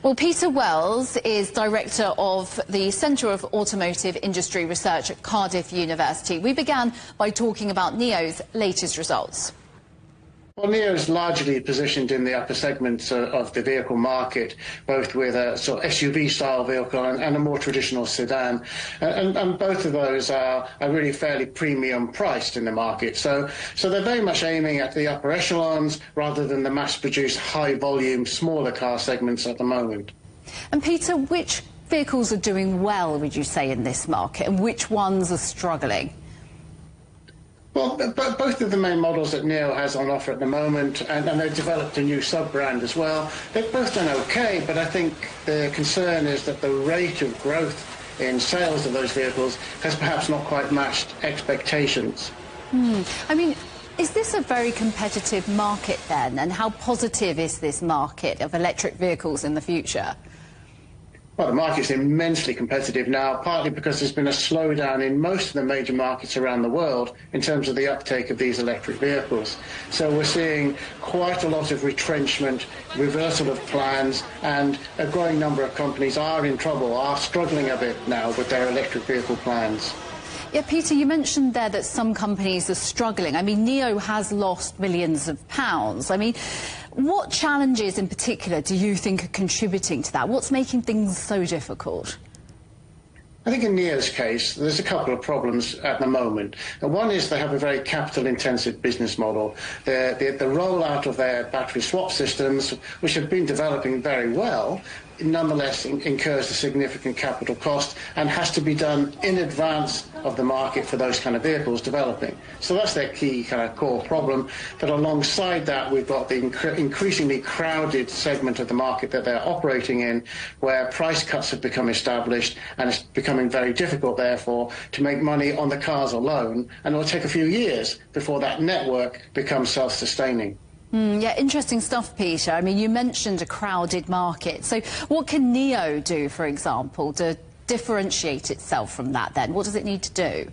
Well, Peter Wells is Director of the Centre of Automotive Industry Research at Cardiff University. We began by talking about NIO's latest results. Well, NIO is largely positioned in the upper segments of the vehicle market, both with a sort of SUV-style vehicle and a more traditional sedan. And both of those are really fairly premium priced in the market. So they're very much aiming at the upper echelons rather than the mass-produced, high-volume, smaller car segments at the moment. And Peter, which vehicles are doing well, would you say, in this market, and which ones are struggling? Well, both of the main models that NIO has on offer at the moment, and they've developed a new sub-brand as well, they've both done okay, but I think the concern is that the rate of growth in sales of those vehicles has perhaps not quite matched expectations. I mean, is this a very competitive market then, and how positive is this market of electric vehicles in the future? Well, the market's immensely competitive now, partly because there's been a slowdown in most of the major markets around the world in terms of the uptake of these electric vehicles. So we're seeing quite a lot of retrenchment, reversal of plans, and a growing number of companies are in trouble, are struggling a bit now with their electric vehicle plans. Yeah, Peter, you mentioned there that some companies are struggling. I mean, NIO has lost millions of pounds. I mean, what challenges in particular do you think are contributing to that? What's making things so difficult? I think in NIO's case, there's a couple of problems at the moment. One is they have a very capital-intensive business model. The rollout of their battery swap systems, which have been developing very well, nonetheless incurs a significant capital cost and has to be done in advance of the market for those kind of vehicles developing. So that's their key kind of core problem. But alongside that, we've got the increasingly crowded segment of the market that they're operating in, where price cuts have become established, and it's becoming very difficult, therefore, to make money on the cars alone. And it'll take a few years before that network becomes self-sustaining. Yeah, interesting stuff, Peter. I mean, you mentioned a crowded market. So what can NIO do, for example, to differentiate itself from that then? What does it need to do?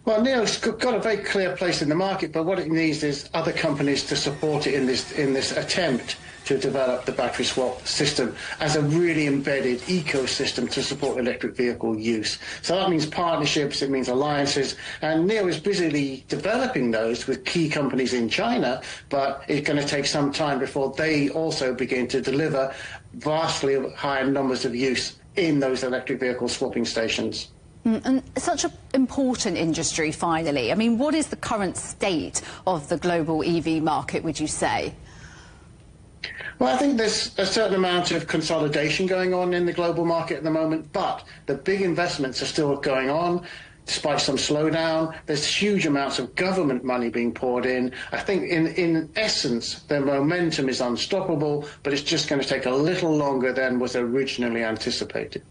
Well, NIO's got a very clear place in the market, but what it needs is other companies to support it in this attempt to develop the battery swap system as a really embedded ecosystem to support electric vehicle use. So that means partnerships, it means alliances, and NIO is busily developing those with key companies in China, but it's going to take some time before they also begin to deliver vastly higher numbers of use in those electric vehicle swapping stations. And such an important industry, finally. I mean, what is the current state of the global EV market, would you say? Well, I think there's a certain amount of consolidation going on in the global market at the moment, but the big investments are still going on. Despite some slowdown, there's huge amounts of government money being poured in. I think in essence, the momentum is unstoppable, but it's just going to take a little longer than was originally anticipated.